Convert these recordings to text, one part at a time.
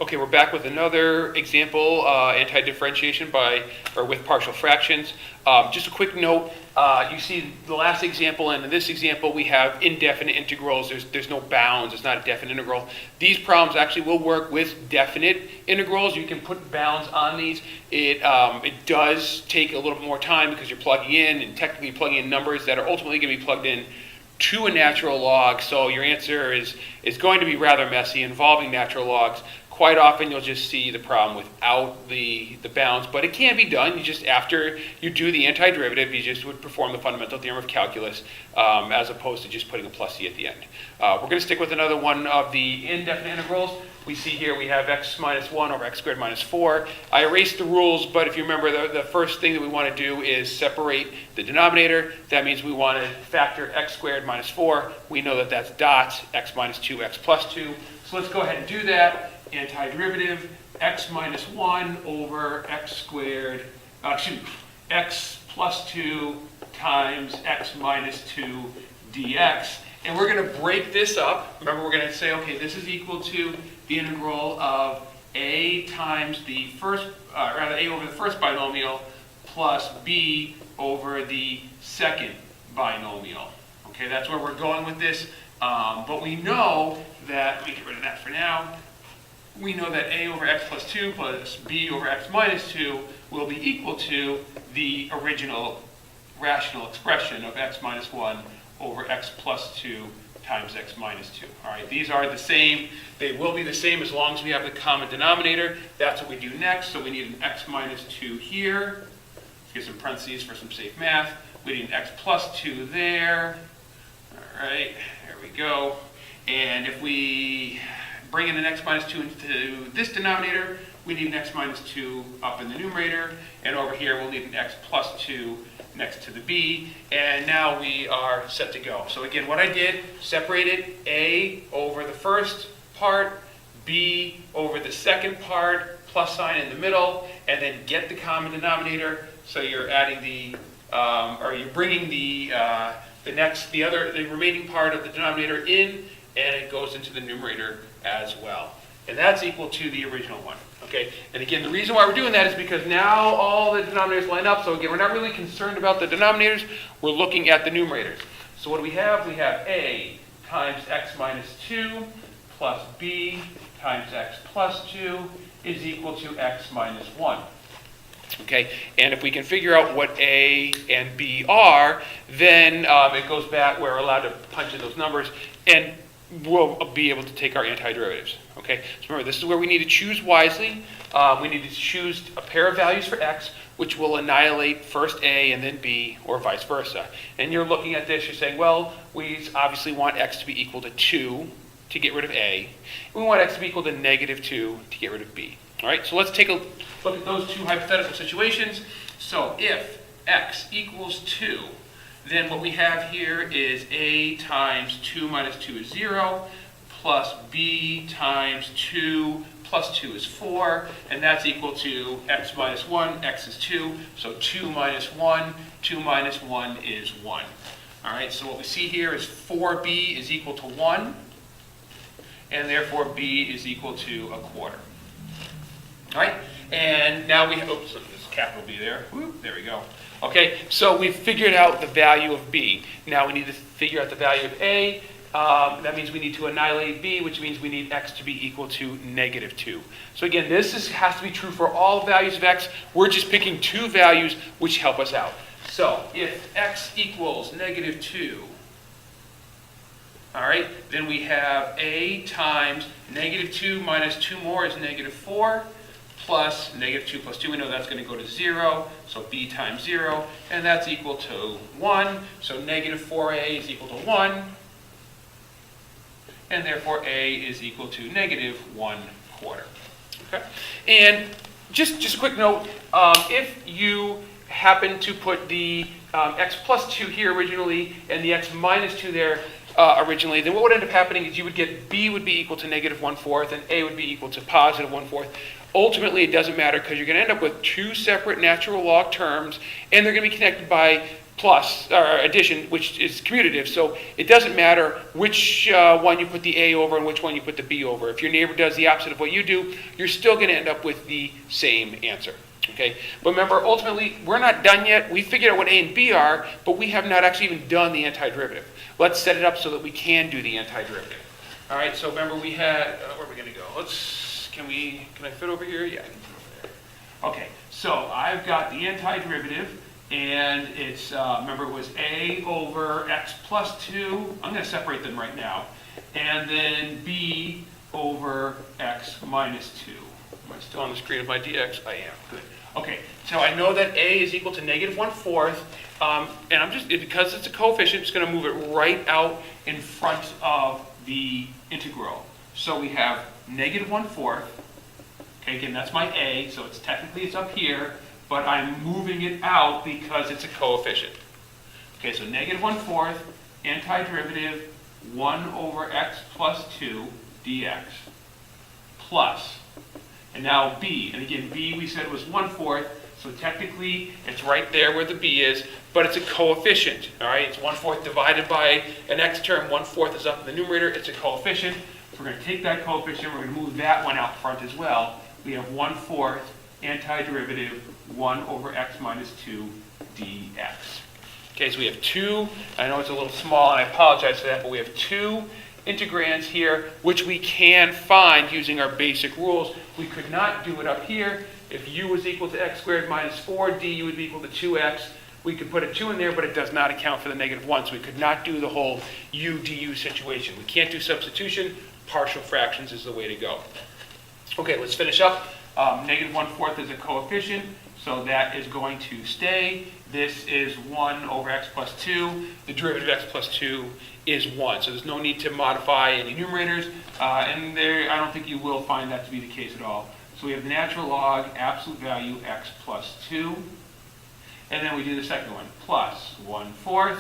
Okay, we're back with another example, anti-differentiation with partial fractions. Just a quick note, you see the last example and in this example we have indefinite integrals. There's no bounds, it's not a definite integral. These problems actually will work with definite integrals. You can put bounds on these. It does take a little bit more time because you're plugging in and technically plugging in numbers that are ultimately going to be plugged in to a natural log, so your answer is going to be rather messy involving natural logs. Quite often you'll just see the problem without the bounds, but it can be done. You just, after you do the antiderivative, you just would perform the fundamental theorem of calculus as opposed to just putting a plus c at the end. We're going to stick with another one of the indefinite integrals. We see here we have x minus 1 over x squared minus 4. I erased the rules, but if you remember, the first thing that we want to do is separate the denominator. That means we want to factor x squared minus 4. We know that that's dots, x minus 2, x plus 2. So let's go ahead and do that. Antiderivative, x minus 1 over x squared, x plus 2 times x minus 2 dx. And we're going to break this up. Remember, we're going to say, okay, this is equal to the integral of a times the first, a over the first binomial plus b over the second binomial. Okay, that's where we're going with this. But we know that, let me get rid of that for now. We know that a over x plus 2 plus b over x minus 2 will be equal to the original rational expression of x minus 1 over x plus 2 times x minus 2. All right, these are the same. They will be the same as long as we have the common denominator. That's what we do next. So we need an x minus 2 here. Let's get some parentheses for some safe math. We need an x plus 2 there. All right, there we go. And if we bring in an x minus 2 into this denominator, we need an x minus 2 up in the numerator, and over here we'll need an x plus 2 next to the b, and now we are set to go. So again, what I did, separated a over the first part, b over the second part, plus sign in the middle, and then get the common denominator. So you're adding you're bringing the remaining part of the denominator in, and it goes into the numerator as well. And that's equal to the original one. Okay? And again, the reason why we're doing that is because now all the denominators line up. So again, we're not really concerned about the denominators. We're looking at the numerators. So what do we have? We have a times x minus 2 plus b times x plus 2 is equal to x minus 1. Okay, and if we can figure out what a and b are, then it goes back, we're allowed to punch in those numbers, and we'll be able to take our antiderivatives. Okay, so remember, this is where we need to choose wisely. We need to choose a pair of values for x, which will annihilate first a and then b, or vice versa. And you're looking at this, you're saying, well, we obviously want x to be equal to 2 to get rid of a. We want x to be equal to negative 2 to get rid of b. All right, so let's take a look at those two hypothetical situations. So if x equals 2, then what we have here is a times 2 minus 2 is 0, plus b times 2 plus 2 is 4, and that's equal to x minus 1, x is 2, so 2 minus 1, 2 minus 1 is 1. All right, so what we see here is 4b is equal to 1, and therefore b is equal to a quarter. All right, and now we have, oops, there's a capital B there. Whoop, there we go. Okay, so we've figured out the value of b. Now we need to figure out the value of a. That means we need to annihilate b, which means we need x to be equal to negative 2. So again, this has to be true for all values of x. We're just picking two values which help us out. So if x equals negative 2, all right, then we have a times negative 2 minus 2 more is negative 4, plus negative 2 plus 2, we know that's going to go to 0, so b times 0, and that's equal to 1, so negative 4a is equal to 1, and therefore a is equal to negative 1 quarter. Okay? And just a quick note, if you happen to put the x plus 2 here originally and the x minus 2 there originally, then what would end up happening is you would get b would be equal to negative 1/4 and a would be equal to positive 1/4. Ultimately, it doesn't matter because you're going to end up with two separate natural log terms, and they're going to be connected by plus, or addition, which is commutative, so it doesn't matter which one you put the A over and which one you put the B over. If your neighbor does the opposite of what you do, you're still going to end up with the same answer. Okay, but remember, ultimately, we're not done yet. We figured out what A and B are, but we have not actually even done the antiderivative. Let's set it up so that we can do the antiderivative. All right, so remember we had, where are we going to go? Can I fit over here? Yeah, I can fit over there. Okay, so I've got the antiderivative, and it's, remember it was A over x plus 2. I'm going to separate them right now. And then B over x minus 2. Am I still on the screen of my dx? I am. Good. Okay, so I know that A is equal to negative 1/4, and I'm just, because it's a coefficient, I'm just going to move it right out in front of the integral. So we have negative 1/4. Okay, again, that's my A, so it's technically it's up here, but I'm moving it out because it's a coefficient. Okay, so negative 1/4, antiderivative 1 over x plus 2 dx, plus. And now B, and again, B we said was 1/4, so technically it's right there where the B is, but it's a coefficient, all right? It's 1/4 divided by an x term, 1/4 is up in the numerator, it's a coefficient. So we're going to take that coefficient, we're going to move that one out front as well. We have 1/4 antiderivative 1 over x minus 2 dx. Okay, so we have two, I know it's a little small, and I apologize for that, but we have two integrands here, which we can find using our basic rules. We could not do it up here. If u was equal to x squared minus 4, du would be equal to 2x. We could put a 2 in there, but it does not account for the negative 1, so we could not do the whole u du situation. We can't do substitution. Partial fractions is the way to go. Okay, let's finish up. Negative 1/4 is a coefficient, so that is going to stay. This is 1 over x plus 2. The derivative of x plus 2 is 1. So there's no need to modify any numerators, and there, I don't think you will find that to be the case at all. So we have the natural log, absolute value, x plus 2. And then we do the second one, plus 1/4.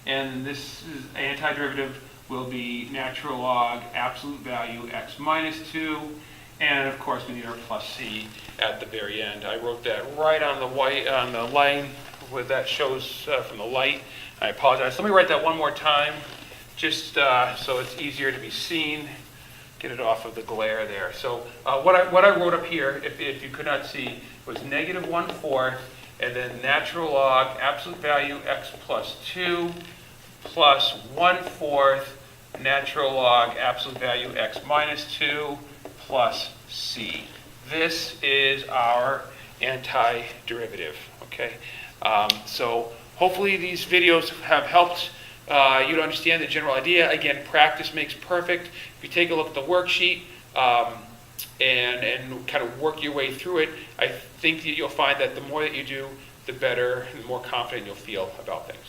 And this is antiderivative will be natural log, absolute value, x minus 2. And of course, we need our plus c at the very end. I wrote that right on the white, on the line where that shows from the light. I apologize. Let me write that one more time, just so it's easier to be seen. Get it off of the glare there. So what I wrote up here, if you could not see, was negative 1/4, and then natural log, absolute value, x plus 2, plus 1/4, natural log, absolute value, x minus 2, plus c. This is our antiderivative, okay? So hopefully these videos have helped you to understand the general idea. Again, practice makes perfect. If you take a look at the worksheet and kind of work your way through it, I think that you'll find that the more that you do, the better and the more confident you'll feel about things.